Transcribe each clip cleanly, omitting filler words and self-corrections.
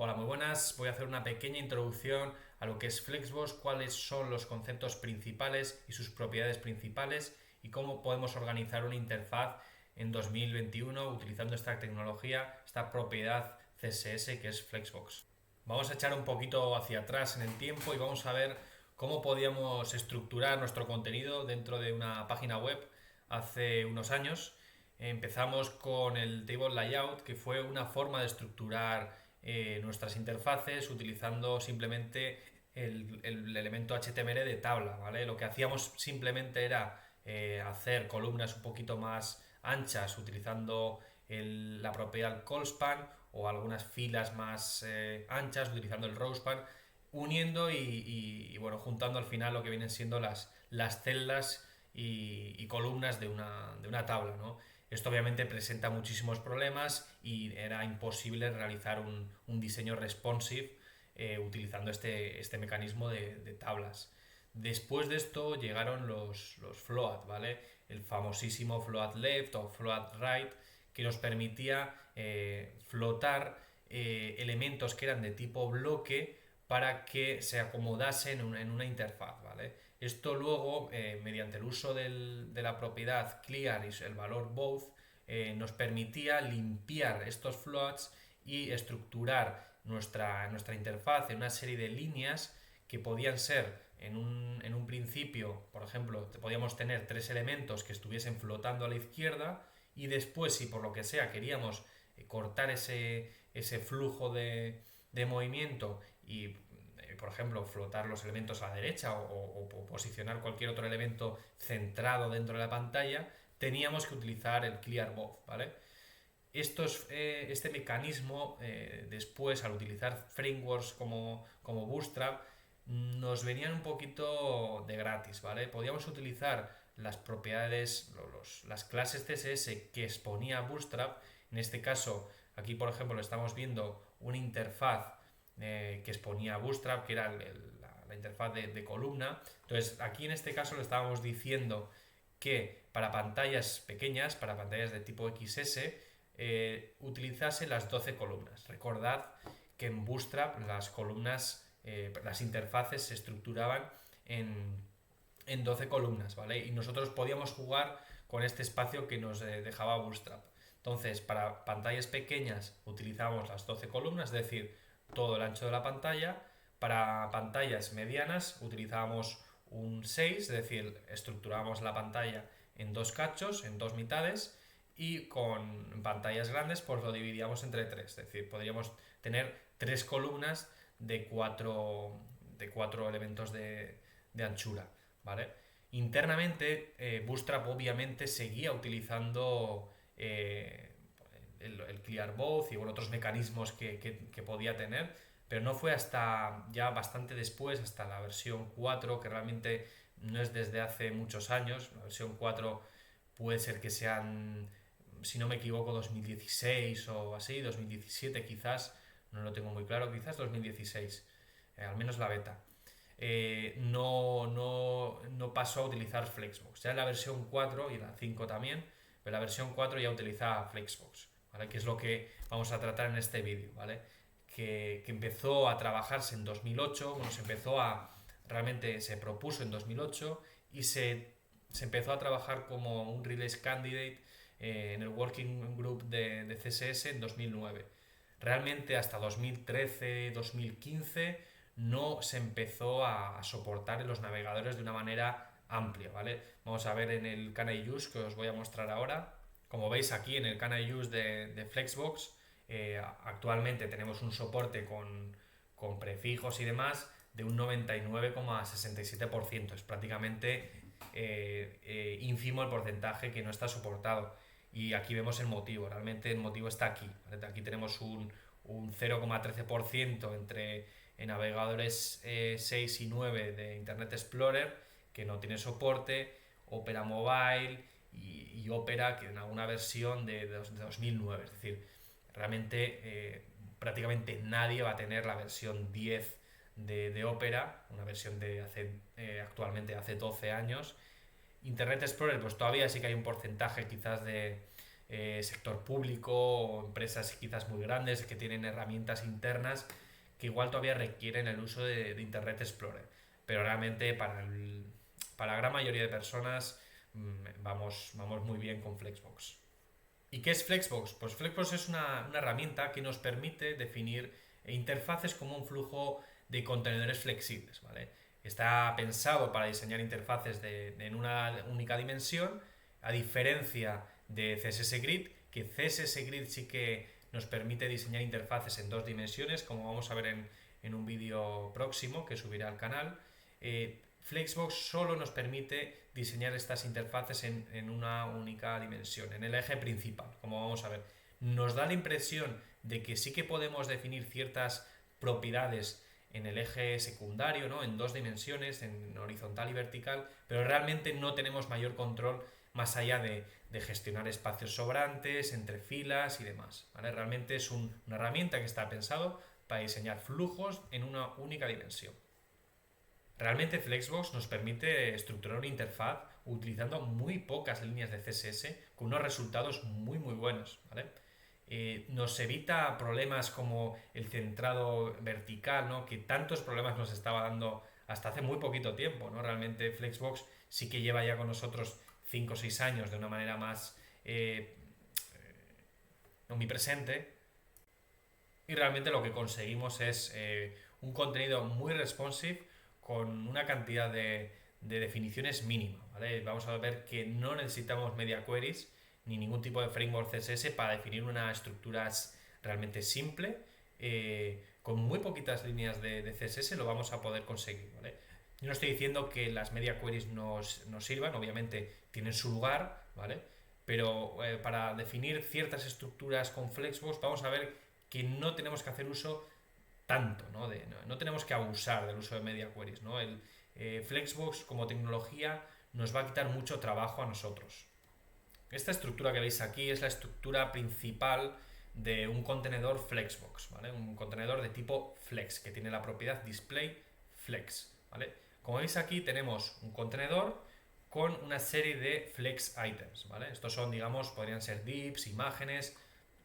Hola, muy buenas. Voy a hacer una pequeña introducción a lo que es Flexbox, cuáles son los conceptos principales y sus propiedades principales y cómo podemos organizar una interfaz en 2021 utilizando esta tecnología, esta propiedad CSS que es Flexbox. Vamos a echar un poquito hacia atrás en el tiempo y vamos a ver cómo podíamos estructurar nuestro contenido dentro de una página web hace unos años. Empezamos con el table layout, que fue una forma de estructurar nuestras interfaces utilizando simplemente el elemento HTML de tabla, ¿vale? Lo que hacíamos simplemente era hacer columnas un poquito más anchas utilizando la propiedad callspan o algunas filas más anchas utilizando el rowspan, uniendo bueno, juntando al final lo que vienen siendo las celdas y columnas de una tabla, ¿no? Esto obviamente presenta muchísimos problemas y era imposible realizar un diseño responsive utilizando este mecanismo de tablas. Después de esto llegaron los float, ¿vale? El famosísimo float left o float right, que nos permitía flotar elementos que eran de tipo bloque para que se acomodasen en una interfaz, ¿vale? Esto luego, mediante el uso de la propiedad clear y el valor both, nos permitía limpiar estos floats y estructurar nuestra interfaz en una serie de líneas que podían ser en un principio, por ejemplo, podíamos tener tres elementos que estuviesen flotando a la izquierda y después, si por lo que sea queríamos cortar ese flujo de movimiento y, por ejemplo, flotar los elementos a la derecha o posicionar cualquier otro elemento centrado dentro de la pantalla, teníamos que utilizar el clear both, ¿vale? Este mecanismo, después, al utilizar frameworks como Bootstrap, nos venían un poquito de gratis, ¿vale? Podíamos utilizar las propiedades, las clases CSS que exponía Bootstrap. En este caso, aquí por ejemplo, estamos viendo una interfaz que exponía Bootstrap, que era la interfaz de columna. Entonces, aquí en este caso le estábamos diciendo que para pantallas pequeñas, para pantallas de tipo XS, utilizase las 12 columnas. Recordad que en Bootstrap las columnas, las interfaces se estructuraban en 12 columnas, ¿vale? Y nosotros podíamos jugar con este espacio que nos dejaba Bootstrap. Entonces, para pantallas pequeñas utilizamos las 12 columnas, es decir, todo el ancho de la pantalla. Para pantallas medianas utilizábamos un 6, es decir, estructurábamos la pantalla en dos cachos, en dos mitades, y con pantallas grandes pues lo dividíamos entre tres, es decir, podríamos tener tres columnas de cuatro elementos de anchura, ¿vale? Internamente, Bootstrap obviamente seguía utilizando el clear both y bueno, otros mecanismos que podía tener, pero no fue hasta ya bastante después, hasta la versión 4, que realmente no es desde hace muchos años. La versión 4 puede ser que sean, si no me equivoco, 2016 o así, 2017 quizás, no lo tengo muy claro, quizás 2016, al menos la beta. No pasó a utilizar Flexbox. Ya en la versión 4 y en la 5 también, pero la versión 4 ya utiliza Flexbox, ¿vale? Que es lo que vamos a tratar en este vídeo, ¿vale? Que empezó a trabajarse en 2008, bueno, realmente se propuso en 2008 y se empezó a trabajar como un release candidate en el working group de CSS en 2009. Realmente hasta 2013-2015 no se empezó a soportar en los navegadores de una manera amplia, ¿vale? Vamos a ver en el Can I Use que os voy a mostrar ahora. Como veis aquí en el Can I Use de Flexbox, actualmente tenemos un soporte con prefijos y demás de un 99,67%. Es prácticamente ínfimo el porcentaje que no está soportado. Y aquí vemos el motivo. Realmente el motivo está aquí, ¿vale? Aquí tenemos un 0,13% entre navegadores 6 y 9 de Internet Explorer que no tiene soporte, Opera Mobile y Opera que en alguna versión de 2009. Es decir, realmente prácticamente nadie va a tener la versión 10 de Opera, una versión de actualmente hace 12 años. Internet Explorer, pues todavía sí que hay un porcentaje quizás sector público o empresas quizás muy grandes que tienen herramientas internas que igual todavía requieren el uso de Internet Explorer. Pero realmente para la gran mayoría de personas vamos muy bien con Flexbox. ¿Y qué es Flexbox? Pues Flexbox es una herramienta que nos permite definir interfaces como un flujo de contenedores flexibles, ¿vale? Está pensado para diseñar interfaces en una única dimensión, a diferencia de CSS Grid, que CSS Grid sí que nos permite diseñar interfaces en dos dimensiones, como vamos a ver en un vídeo próximo que subirá al canal. Flexbox solo nos permite diseñar estas interfaces en una única dimensión, en el eje principal, como vamos a ver. Nos da la impresión de que sí que podemos definir ciertas propiedades en el eje secundario, ¿no? En dos dimensiones, en horizontal y vertical, pero realmente no tenemos mayor control más allá de gestionar espacios sobrantes, entre filas y demás, ¿vale? Realmente es una herramienta que está pensado para diseñar flujos en una única dimensión. Realmente Flexbox nos permite estructurar una interfaz utilizando muy pocas líneas de CSS con unos resultados muy buenos, ¿vale? Nos evita problemas como el centrado vertical, ¿no? Que tantos problemas nos estaba dando hasta hace muy poquito tiempo, ¿no? Realmente Flexbox sí que lleva ya con nosotros 5 o 6 años de una manera más omnipresente, y realmente lo que conseguimos es un contenido muy responsive con una cantidad de definiciones mínima, ¿vale? Vamos a ver que no necesitamos media queries ni ningún tipo de framework CSS para definir una estructura realmente simple. Con muy poquitas líneas de CSS lo vamos a poder conseguir, ¿vale? Yo no estoy diciendo que las media queries nos sirvan, obviamente tienen su lugar, ¿vale? Pero para definir ciertas estructuras con Flexbox vamos a ver que no tenemos que hacer uso tanto, ¿no? No tenemos que abusar del uso de media queries, ¿no? Flexbox como tecnología nos va a quitar mucho trabajo a nosotros. Esta estructura que veis aquí es la estructura principal de un contenedor Flexbox, ¿vale? Un contenedor de tipo Flex que tiene la propiedad display Flex, ¿vale? Como veis aquí tenemos un contenedor con una serie de Flex items, ¿vale? Estos son, digamos, podrían ser divs, imágenes,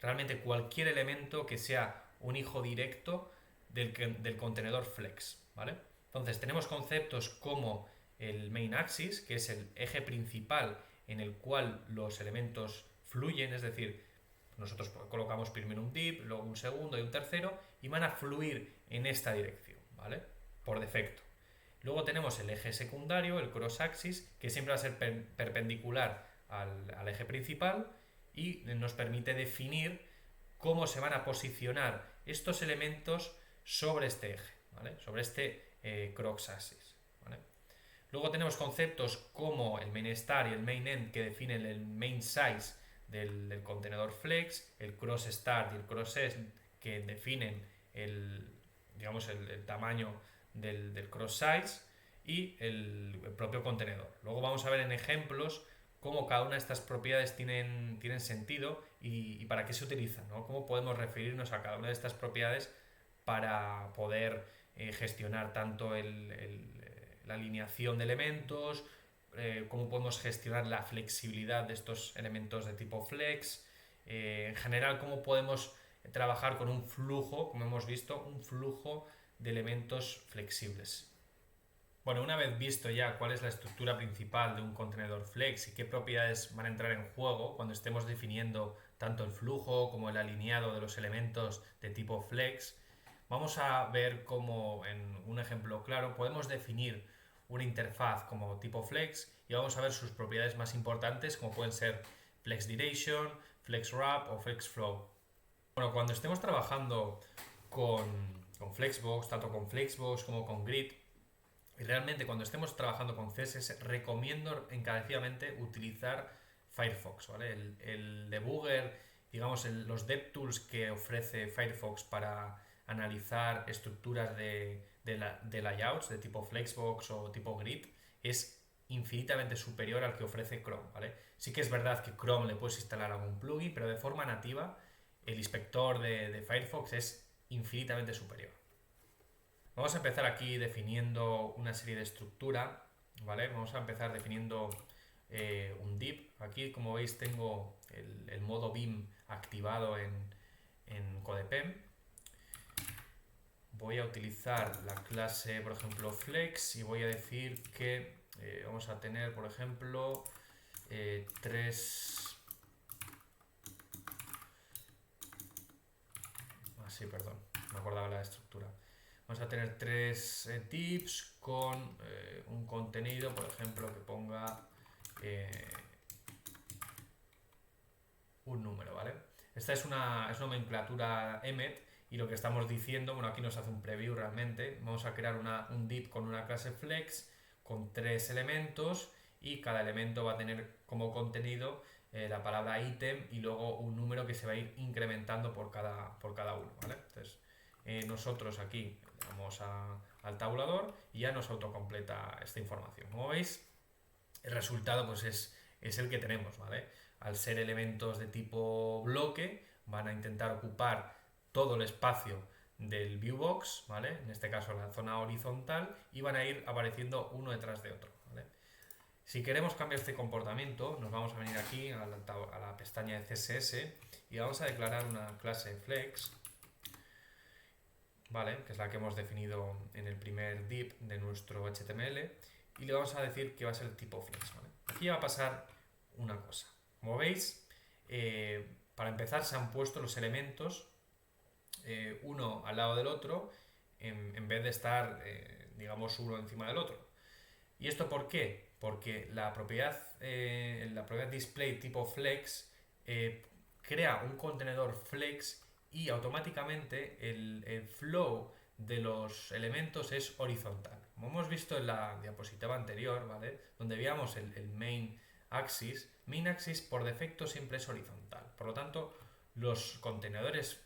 realmente cualquier elemento que sea un hijo directo del contenedor Flex, ¿vale? Entonces tenemos conceptos como el main axis, que es el eje principal en el cual los elementos fluyen, es decir, nosotros colocamos primero un div, luego un segundo y un tercero y van a fluir en esta dirección, ¿vale? Por defecto. Luego tenemos el eje secundario, el cross axis, que siempre va a ser perpendicular al eje principal y nos permite definir cómo se van a posicionar estos elementos sobre este eje, ¿vale? Sobre este cross axis, ¿vale? Luego tenemos conceptos como el main start y el main end que definen el main size del contenedor Flex, el cross start y el cross end que definen digamos, el tamaño del cross size y el propio contenedor. Luego vamos a ver en ejemplos cómo cada una de estas propiedades tienen sentido y para qué se utilizan, ¿no? Cómo podemos referirnos a cada una de estas propiedades para poder gestionar tanto la alineación de elementos, cómo podemos gestionar la flexibilidad de estos elementos de tipo flex, en general cómo podemos trabajar con un flujo, como hemos visto, un flujo de elementos flexibles. Bueno, una vez visto ya cuál es la estructura principal de un contenedor Flex y qué propiedades van a entrar en juego cuando estemos definiendo tanto el flujo como el alineado de los elementos de tipo Flex, vamos a ver cómo en un ejemplo claro podemos definir una interfaz como tipo Flex y vamos a ver sus propiedades más importantes como pueden ser Flex Duration, Flex Wrap o Flex Flow. Bueno, cuando estemos trabajando con Flexbox, tanto con Flexbox como con Grid, y realmente cuando estemos trabajando con CSS recomiendo encarecidamente utilizar Firefox, ¿vale? El debugger, digamos los DevTools que ofrece Firefox para analizar estructuras de layouts de tipo Flexbox o tipo Grid es infinitamente superior al que ofrece Chrome, ¿vale? Sí que es verdad que Chrome le puedes instalar algún plugin, pero de forma nativa el inspector de Firefox es infinitamente superior. Vamos a empezar aquí definiendo una serie de estructura, ¿vale? Vamos a empezar definiendo un div. Aquí, como veis, tengo el modo beam activado en CodePen. Voy a utilizar la clase, por ejemplo, flex, y voy a decir que vamos a tener, por ejemplo, tres... sí, perdón, me acordaba la estructura. Vamos a tener tres tips con un contenido, por ejemplo, que ponga un número, ¿vale? Esta es una nomenclatura Emmet, y lo que estamos diciendo, bueno, aquí nos hace un preview realmente. Vamos a crear un div con una clase flex con tres elementos, y cada elemento va a tener como contenido la palabra ítem y luego un número que se va a ir incrementando por cada uno, ¿vale? Entonces, nosotros aquí le damos al tabulador y ya nos autocompleta esta información. Como veis, el resultado pues es el que tenemos, ¿vale? Al ser elementos de tipo bloque, van a intentar ocupar todo el espacio del viewbox, ¿vale? En este caso la zona horizontal, y van a ir apareciendo uno detrás de otro, ¿vale? Si queremos cambiar este comportamiento, nos vamos a venir aquí a la pestaña de CSS y vamos a declarar una clase flex, ¿vale? Que es la que hemos definido en el primer div de nuestro HTML, y le vamos a decir que va a ser el tipo flex, ¿vale? Aquí va a pasar una cosa. Como veis, para empezar se han puesto los elementos uno al lado del otro en vez de estar, digamos, uno encima del otro. ¿Y esto por qué? Porque la propiedad display tipo flex crea un contenedor flex, y automáticamente el flow de los elementos es horizontal. Como hemos visto en la diapositiva anterior, ¿vale? Donde veíamos el main axis por defecto siempre es horizontal. Por lo tanto, los contenedores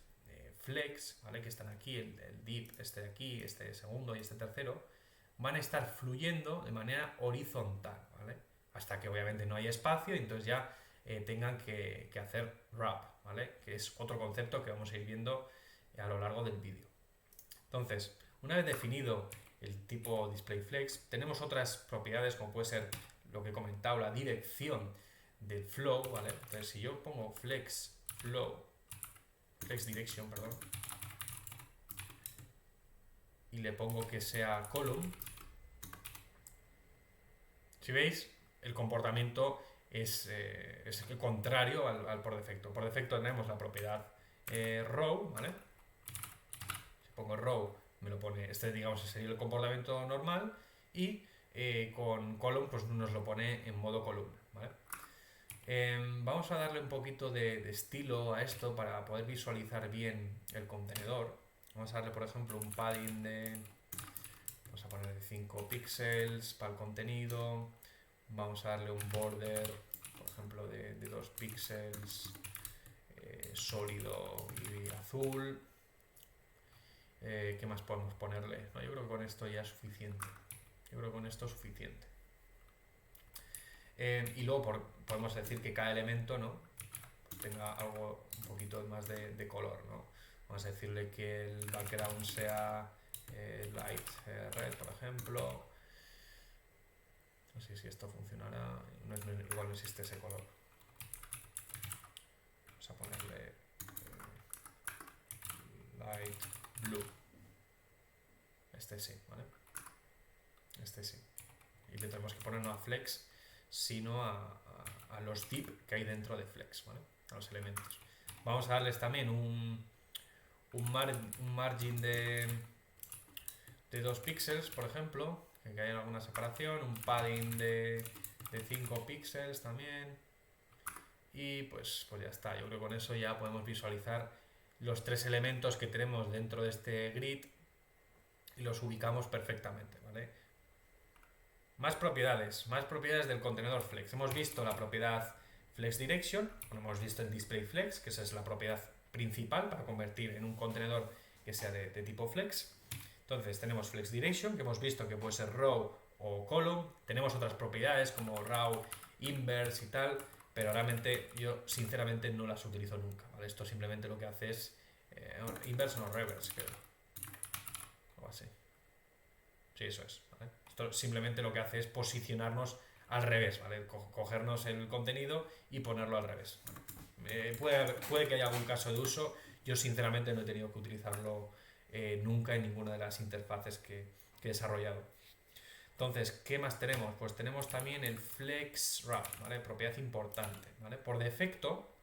flex, ¿vale? Que están aquí, el div este de aquí, este segundo y este tercero, van a estar fluyendo de manera horizontal, ¿vale? Hasta que obviamente no hay espacio y entonces ya tengan que hacer wrap, ¿vale? Que es otro concepto que vamos a ir viendo a lo largo del vídeo. Entonces, una vez definido el tipo displayFlex, tenemos otras propiedades como puede ser lo que he comentado, la dirección del flow, ¿vale? Entonces, si yo pongo flex direction, perdón, y le pongo que sea column, si veis, el comportamiento es el contrario al por defecto. Por defecto tenemos la propiedad row, ¿vale? Si pongo row, me lo pone, digamos sería el comportamiento normal, y con column pues nos lo pone en modo columna, ¿vale? Vamos a darle un poquito de estilo a esto para poder visualizar bien el contenedor. Vamos a darle, por ejemplo, un padding vamos a poner de 5 píxeles para el contenido. Vamos a darle un border, por ejemplo, de 2 píxeles, sólido y azul. ¿Qué más podemos ponerle? No, yo creo que con esto ya es suficiente. Y luego podemos decir que cada elemento, ¿no?, tenga algo un poquito más de color, ¿no? Vamos a decirle que el background sea light red, por ejemplo. No sé si esto funcionará. Igual no existe ese color. Vamos a ponerle light blue. Este sí, ¿vale? Este sí. Y le tenemos que poner no a flex, sino a los div que hay dentro de flex, ¿vale? A los elementos. Vamos a darles también un margin de 2 píxeles, por ejemplo, que haya alguna separación, un padding de 5 píxeles también, y pues ya está. Yo creo que con eso ya podemos visualizar los tres elementos que tenemos dentro de este grid y los ubicamos perfectamente, ¿vale? Más propiedades del contenedor flex. Hemos visto la propiedad flex direction, hemos visto el display flex, que esa es la propiedad principal para convertir en un contenedor que sea de tipo flex. Entonces tenemos flex direction, que hemos visto que puede ser row o column. Tenemos otras propiedades como row, inverse y tal, pero realmente yo sinceramente no las utilizo nunca, ¿vale? Esto simplemente lo que hace es inverse o reverse, creo. O así. Sí, eso es, ¿vale? Esto simplemente lo que hace es posicionarnos al revés, ¿vale? Cogernos el contenido y ponerlo al revés. Puede que haya algún caso de uso. Yo sinceramente no he tenido que utilizarlo nunca en ninguna de las interfaces que he desarrollado. Entonces, ¿qué más tenemos? Pues tenemos también el flex wrap, ¿vale? Propiedad importante, ¿vale? Por defecto,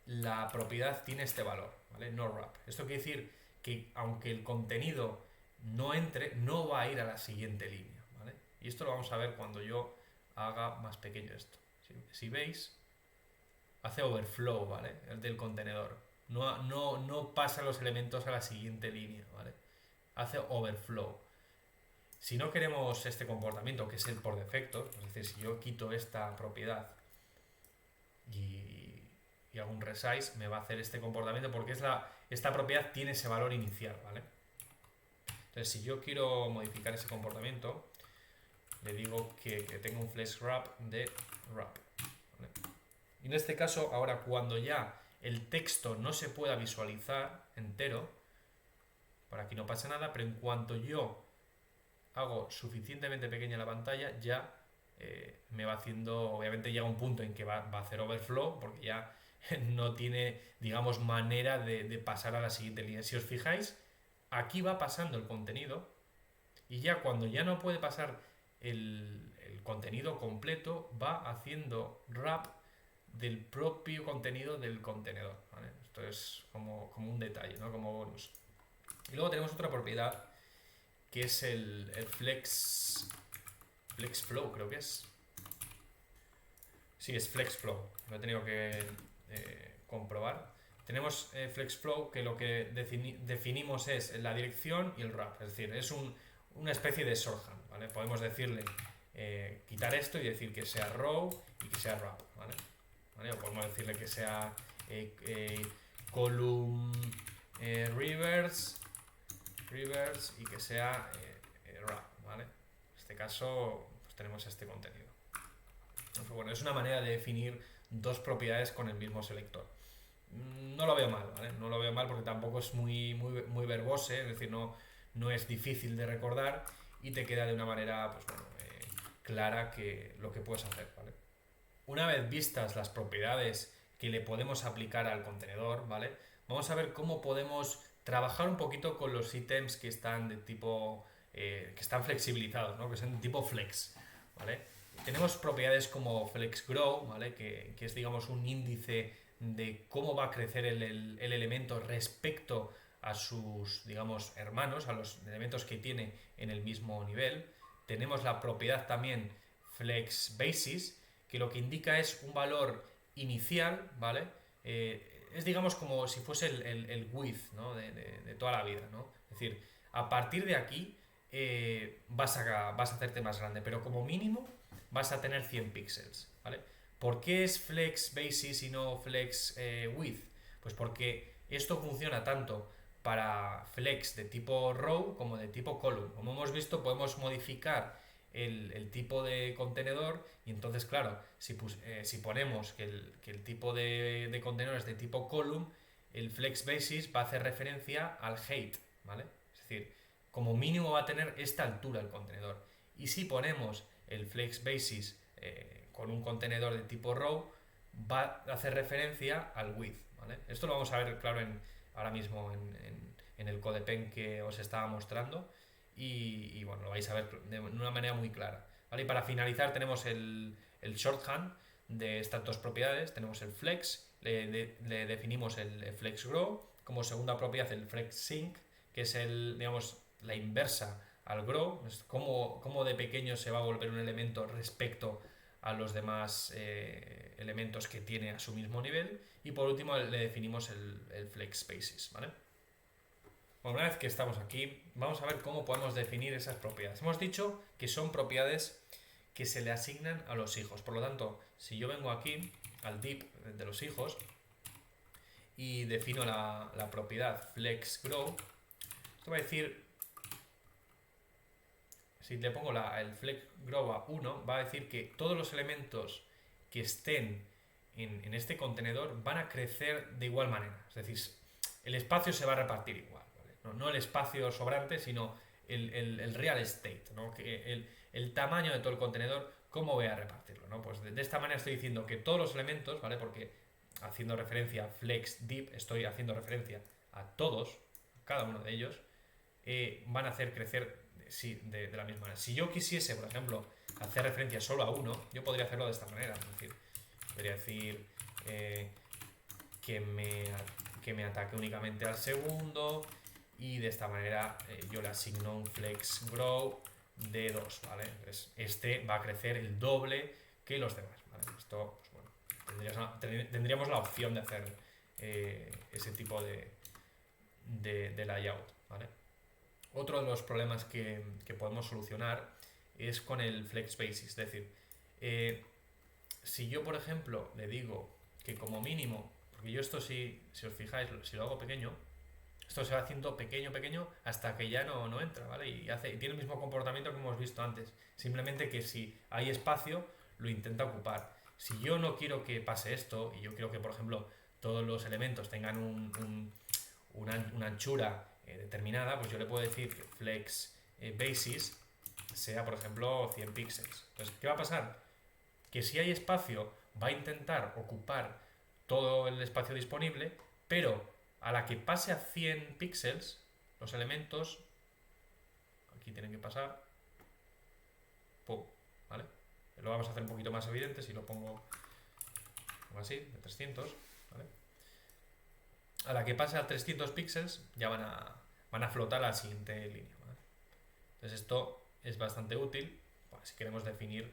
la propiedad tiene este valor, ¿vale? No wrap. Esto quiere decir que aunque el contenido no entre, no va a ir a la siguiente línea, ¿vale? Y esto lo vamos a ver cuando yo haga más pequeño esto. Si veis, hace overflow, ¿vale? El del contenedor. No pasa los elementos a la siguiente línea, ¿vale? Hace overflow. Si no queremos este comportamiento, que es el por defecto, es decir, si yo quito esta propiedad y hago un resize, me va a hacer este comportamiento porque esta propiedad tiene ese valor inicial, ¿vale? Entonces, si yo quiero modificar ese comportamiento, le digo que tenga un flex wrap de wrap, ¿vale? Y en este caso, ahora cuando ya el texto no se pueda visualizar entero, por aquí no pasa nada, pero en cuanto yo hago suficientemente pequeña la pantalla, ya me va haciendo, obviamente llega un punto en que va a hacer overflow, porque ya no tiene, digamos, manera de pasar a la siguiente línea. Si os fijáis, aquí va pasando el contenido y ya cuando ya no puede pasar el contenido completo, va haciendo wrap del propio contenido del contenedor, ¿vale? Esto es como un detalle, ¿no? Como bonus. Y luego tenemos otra propiedad que es el flex flow, creo que es. Sí, es flex flow. Lo he tenido que comprobar. Tenemos flex flow, que lo que definimos es la dirección y el wrap. Es decir, es una especie de shorthand, ¿vale? Podemos decirle quitar esto y decir que sea row y que sea wrap, ¿vale? O podemos decirle que sea column reverse y que sea wrap, ¿vale? En este caso pues tenemos este contenido. Entonces, bueno, es una manera de definir dos propiedades con el mismo selector. No lo veo mal, ¿vale? No lo veo mal porque tampoco es muy verbose, es decir, no es difícil de recordar y te queda de una manera pues, bueno, clara lo que puedes hacer, ¿vale? Una vez vistas las propiedades que le podemos aplicar al contenedor, ¿vale? Vamos a ver cómo podemos trabajar un poquito con los ítems que están de tipo que están flexibilizados, ¿no? Que son de tipo flex, ¿vale? Tenemos propiedades como flex grow, ¿vale? Que es, digamos, un índice de cómo va a crecer el elemento respecto a sus, digamos, hermanos, a los elementos que tiene en el mismo nivel. Tenemos la propiedad también flex basis, que lo que indica es un valor inicial, ¿vale? Es, digamos, como si fuese el width, ¿no? de toda la vida, ¿no? Es decir, a partir de aquí vas a hacerte más grande, pero como mínimo vas a tener 100 píxeles, ¿vale? ¿Por qué es flex basis y no flex width? Pues porque esto funciona tanto para flex de tipo row como de tipo column. Como hemos visto, podemos modificar el tipo de contenedor y entonces, claro, si ponemos que el tipo de contenedor es de tipo column, el flex basis va a hacer referencia al height, ¿vale? Es decir, como mínimo va a tener esta altura el contenedor. Y si ponemos el flex basis con un contenedor de tipo row, va a hacer referencia al width, ¿vale? Esto lo vamos a ver claro ahora mismo en el CodePen que os estaba mostrando y bueno, lo vais a ver de una manera muy clara, ¿vale? Y para finalizar tenemos el shorthand de estas dos propiedades. Tenemos el flex, le definimos el flex grow, como segunda propiedad el flex sync, que es digamos, la inversa al grow, es cómo de pequeño se va a volver un elemento respecto a los demás elementos que tiene a su mismo nivel. Y por último le definimos el flex basis, ¿vale? Bueno, una vez que estamos aquí, vamos a ver cómo podemos definir esas propiedades. Hemos dicho que son propiedades que se le asignan a los hijos. Por lo tanto, si yo vengo aquí al div de los hijos y defino la propiedad flex grow, esto va a decir, si le pongo el flex grow a 1, va a decir que todos los elementos que estén en este contenedor van a crecer de igual manera. Es decir, el espacio se va a repartir igual, ¿vale? No el espacio sobrante, sino el real estate, ¿no? Que el tamaño de todo el contenedor, ¿cómo voy a repartirlo? ¿No? Pues de esta manera estoy diciendo que todos los elementos, ¿vale? Porque haciendo referencia a FlexDiv, estoy haciendo referencia a todos, cada uno de ellos, van a hacer crecer de la misma manera. Si yo quisiese, por ejemplo, hacer referencia solo a uno, yo podría hacerlo de esta manera. Es decir, podría decir que me ataque únicamente al segundo y de esta manera yo le asigno un flex grow de 2, ¿vale? Entonces, este va a crecer el doble que los demás, ¿vale? Esto, pues bueno, tendríamos la opción de hacer ese tipo de layout, ¿vale? Otro de los problemas que podemos solucionar es con el flex basis, es decir, si yo por ejemplo le digo que como mínimo, porque yo esto si os fijáis, si lo hago pequeño, esto se va haciendo pequeño hasta que ya no entra, ¿vale? Y tiene el mismo comportamiento que hemos visto antes, simplemente que si hay espacio lo intenta ocupar. Si yo no quiero que pase esto, y yo quiero que por ejemplo todos los elementos tengan una anchura determinada, pues yo le puedo decir que flex basis sea por ejemplo 100 píxeles. Entonces, ¿qué va a pasar? Que si hay espacio va a intentar ocupar todo el espacio disponible, pero a la que pase a 100 píxeles, los elementos aquí tienen que pasar, ¡pum! ¿Vale? Lo vamos a hacer un poquito más evidente si lo pongo así, de 300, ¿vale? A la que pase a 300 píxeles ya van a flotar a la siguiente línea, ¿vale? Entonces esto es bastante útil si queremos definir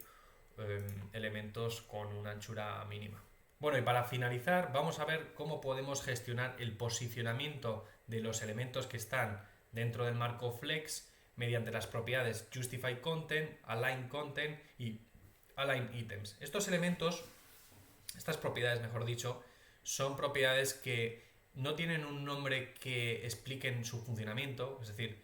elementos con una anchura mínima. Bueno, y para finalizar vamos a ver cómo podemos gestionar el posicionamiento de los elementos que están dentro del marco Flex mediante las propiedades Justify Content, Align Content y Align Items. Estos elementos, estas propiedades mejor dicho, son propiedades que no tienen un nombre que expliquen su funcionamiento, es decir,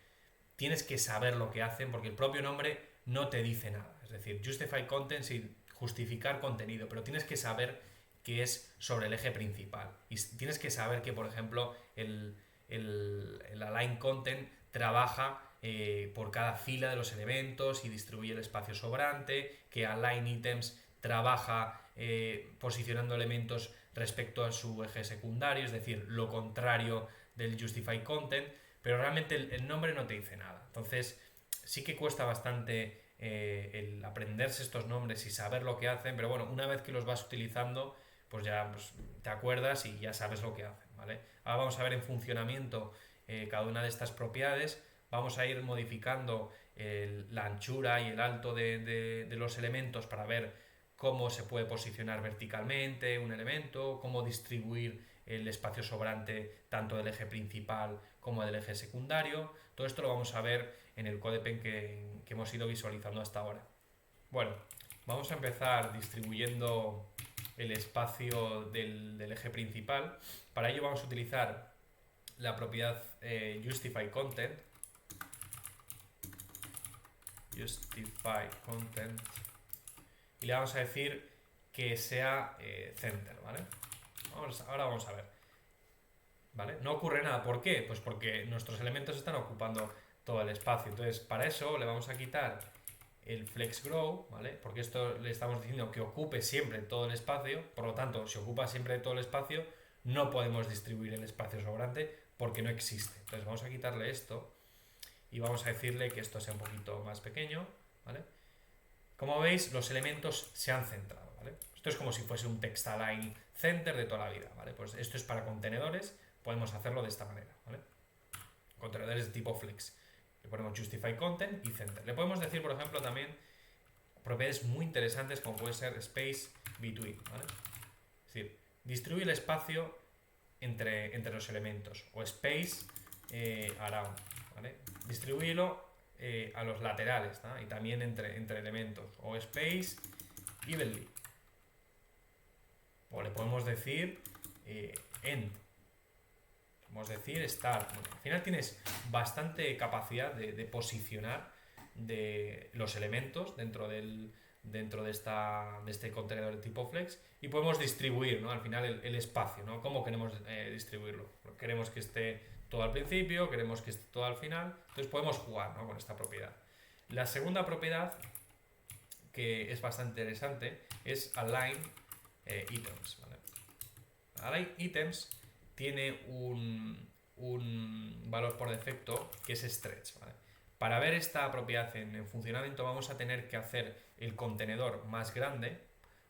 tienes que saber lo que hacen porque el propio nombre no te dice nada. Es decir, Justify Content sin justificar contenido, pero tienes que saber que es sobre el eje principal. Y tienes que saber que, por ejemplo, el Align Content trabaja por cada fila de los elementos y distribuye el espacio sobrante, que Align Items trabaja posicionando elementos respecto a su eje secundario, es decir, lo contrario del Justify Content, pero realmente el nombre no te dice nada. Entonces, sí que cuesta bastante el aprenderse estos nombres y saber lo que hacen, pero bueno, una vez que los vas utilizando, pues ya te acuerdas y ya sabes lo que hacen, ¿vale? Ahora vamos a ver en funcionamiento cada una de estas propiedades, vamos a ir modificando la anchura y el alto de los elementos para ver cómo se puede posicionar verticalmente un elemento, cómo distribuir el espacio sobrante tanto del eje principal como del eje secundario. Todo esto lo vamos a ver en el CodePen que hemos ido visualizando hasta ahora. Bueno, vamos a empezar distribuyendo el espacio del eje principal. Para ello vamos a utilizar la propiedad Justify Content. Y le vamos a decir que sea center, ¿vale? Ahora vamos a ver. ¿Vale? No ocurre nada. ¿Por qué? Pues porque nuestros elementos están ocupando todo el espacio. Entonces, para eso le vamos a quitar el flex grow, ¿vale? Porque esto le estamos diciendo que ocupe siempre todo el espacio. Por lo tanto, si ocupa siempre todo el espacio, no podemos distribuir el espacio sobrante porque no existe. Entonces, vamos a quitarle esto y vamos a decirle que esto sea un poquito más pequeño, ¿vale? Como veis, los elementos se han centrado, ¿vale? Esto es como si fuese un text align center de toda la vida, ¿vale? Pues esto es para contenedores, podemos hacerlo de esta manera, ¿vale? Contenedores de tipo flex. Le ponemos justify content y center. Le podemos decir, por ejemplo, también propiedades muy interesantes como puede ser space between, ¿vale? Es decir, distribuye el espacio entre los elementos o space around, ¿vale? Distribúyelo a los laterales, ¿no? Y también entre elementos o space evenly, o le podemos decir end, podemos decir start. Bueno, al final tienes bastante capacidad de posicionar de los elementos dentro de este contenedor de tipo flex y podemos distribuir, ¿no? Al final el espacio, ¿no? ¿Cómo queremos distribuirlo? Queremos que esté todo al principio, queremos que esté todo al final, entonces podemos jugar, ¿no? Con esta propiedad. La segunda propiedad que es bastante interesante es Align Items. ¿Vale? Align Items tiene un valor por defecto que es Stretch. ¿Vale? Para ver esta propiedad en funcionamiento vamos a tener que hacer el contenedor más grande,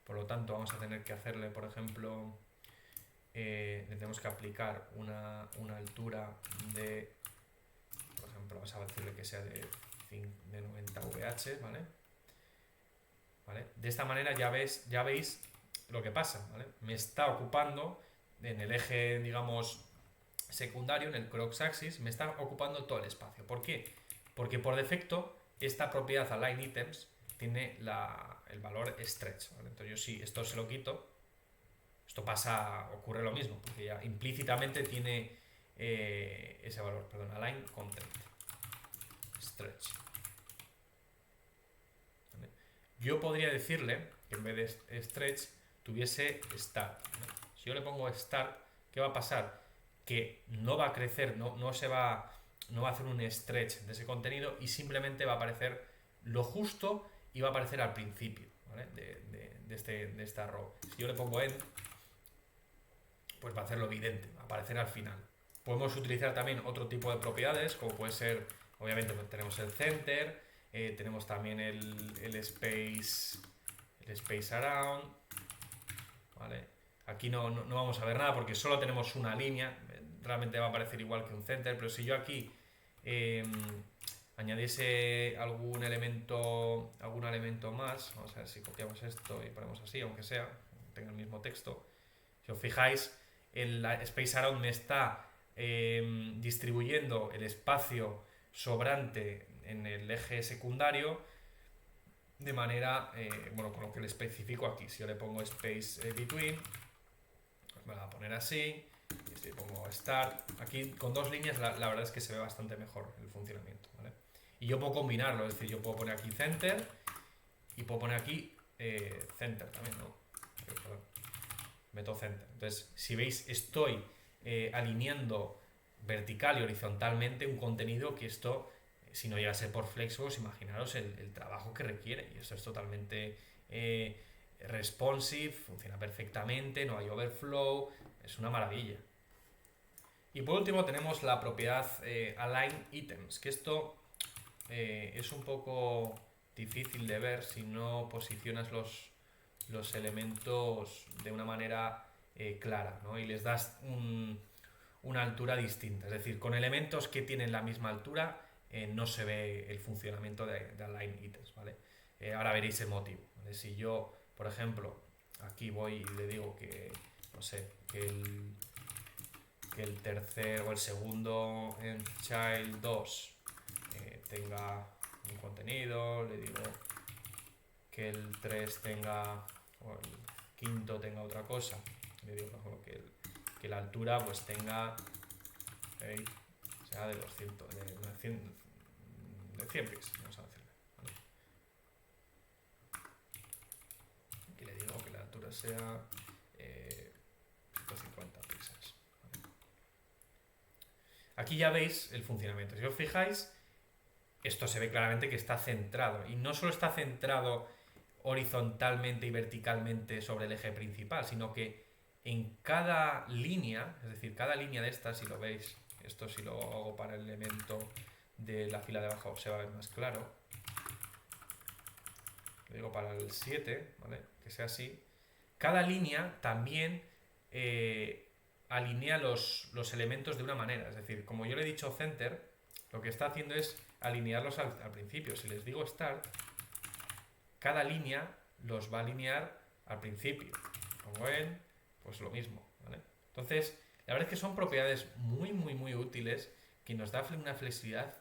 por lo tanto vamos a tener que hacerle, por ejemplo, le tenemos que aplicar una altura de, por ejemplo, vamos a decirle que sea de 90 VH, ¿vale? ¿Vale? De esta manera ya veis lo que pasa, ¿vale? Me está ocupando en el eje, digamos, secundario, en el cross axis, me está ocupando todo el espacio. ¿Por qué? Porque por defecto esta propiedad align items tiene el valor stretch, ¿vale? Entonces yo si esto se lo quito, esto ocurre lo mismo, porque ya implícitamente tiene ese valor, perdón, align content stretch. ¿Vale? Yo podría decirle que en vez de stretch tuviese start. ¿Vale? Si yo le pongo start, ¿qué va a pasar? Que no va a crecer, no va a hacer un stretch de ese contenido y simplemente va a aparecer lo justo y va a aparecer al principio, ¿vale? de esta row. Si yo le pongo end, pues va a hacerlo evidente, va a aparecer al final. Podemos utilizar también otro tipo de propiedades, como puede ser, obviamente tenemos el center, tenemos también el space around, ¿vale? Aquí no vamos a ver nada porque solo tenemos una línea, realmente va a aparecer igual que un center, pero si yo aquí añadiese algún elemento más, vamos a ver si copiamos esto y ponemos así, aunque sea, tenga el mismo texto. Si os fijáis, el Space Around me está distribuyendo el espacio sobrante en el eje secundario de manera, bueno, con lo que le especifico aquí. Si yo le pongo Space Between, pues me va a poner así. Y si le pongo Start, aquí con dos líneas la verdad es que se ve bastante mejor el funcionamiento, ¿vale? Y yo puedo combinarlo, es decir, yo puedo poner aquí Center y puedo poner aquí Center también, ¿no? Perdón. Meto Center. Entonces, si veis, estoy alineando vertical y horizontalmente un contenido que esto, si no llega a ser por Flexbox, imaginaros el trabajo que requiere. Y esto es totalmente responsive, funciona perfectamente, no hay overflow, es una maravilla. Y por último tenemos la propiedad Align Items, que esto es un poco difícil de ver si no posicionas los elementos de una manera clara, ¿no? Y les das una altura distinta. Es decir, con elementos que tienen la misma altura no se ve el funcionamiento de Align Items, ¿vale? Ahora veréis el motivo, ¿vale? Si yo, por ejemplo, aquí voy y le digo que, no sé, que el tercer o el segundo en child 2 tenga un contenido, le digo que el 3 tenga, o el quinto tenga otra cosa, le digo por ejemplo que la altura pues tenga, sea de 200, de 100 pies, vamos a decirle, ¿vale? Aquí le digo que la altura sea 150 píxeles, ¿vale? Aquí ya veis el funcionamiento. Si os fijáis, esto se ve claramente que está centrado, y no solo está centrado horizontalmente y verticalmente sobre el eje principal, sino que en cada línea, es decir, cada línea de estas, si lo veis, esto si lo hago para el elemento de la fila de abajo se va a ver más claro, lo digo para el 7, ¿vale? Que sea así, cada línea también alinea los elementos de una manera, es decir, como yo le he dicho center, lo que está haciendo es alinearlos al principio. Si les digo start, cada línea los va a alinear al principio. Como ven, pues lo mismo, ¿vale? Entonces, la verdad es que son propiedades muy útiles que nos da una flexibilidad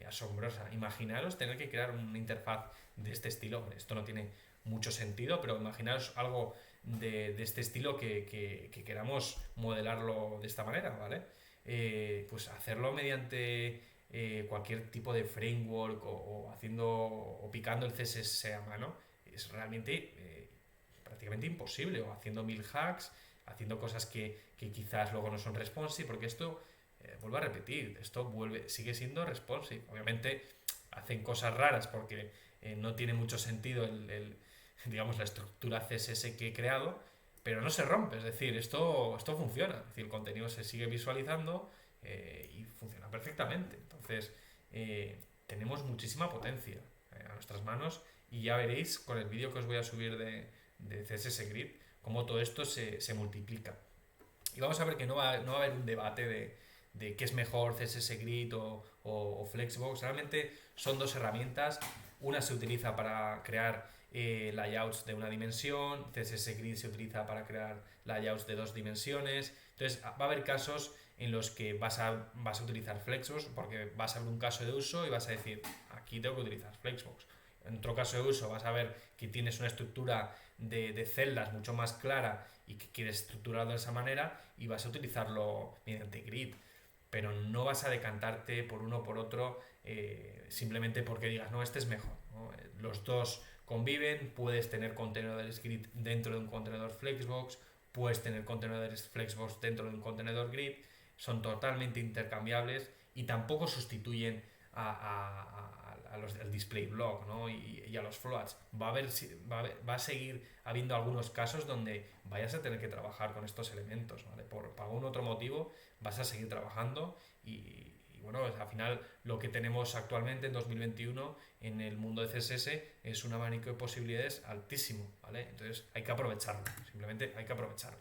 asombrosa. Imaginaros tener que crear una interfaz de este estilo. Esto no tiene mucho sentido, pero imaginaros algo de este estilo que queramos modelarlo de esta manera, ¿vale? Pues hacerlo mediante cualquier tipo de framework o picando el CSS a mano es realmente prácticamente imposible, o haciendo 1000 hacks, haciendo cosas que quizás luego no son responsive, porque esto vuelvo a repetir, esto sigue siendo responsive. Obviamente hacen cosas raras porque no tiene mucho sentido digamos, la estructura CSS que he creado, pero no se rompe, es decir, esto funciona, es decir, el contenido se sigue visualizando y funciona perfectamente. Entonces, tenemos muchísima potencia a nuestras manos y ya veréis con el vídeo que os voy a subir de CSS Grid cómo todo esto se multiplica. Y vamos a ver que no va a haber un debate de qué es mejor, CSS Grid o Flexbox. Realmente son dos herramientas. Una se utiliza para crear layouts de una dimensión, CSS Grid se utiliza para crear layouts de dos dimensiones. Entonces va a haber casos en los que vas a utilizar Flexbox porque vas a ver un caso de uso y vas a decir, aquí tengo que utilizar Flexbox. En otro caso de uso vas a ver que tienes una estructura de celdas mucho más clara y que quieres estructurarlo de esa manera y vas a utilizarlo mediante grid, pero no vas a decantarte por uno o por otro simplemente porque digas, no, este es mejor, ¿no? Los dos conviven, puedes tener contenedores grid dentro de un contenedor Flexbox, puedes tener contenedores Flexbox dentro de un contenedor grid, son totalmente intercambiables y tampoco sustituyen al display block, ¿no? y a los floats. Va a seguir habiendo algunos casos donde vayas a tener que trabajar con estos elementos, ¿vale? Por algún otro motivo vas a seguir trabajando y bueno, al final lo que tenemos actualmente en 2021 en el mundo de CSS es un abanico de posibilidades altísimo, ¿vale? Entonces hay que aprovecharlo, simplemente hay que aprovecharlo.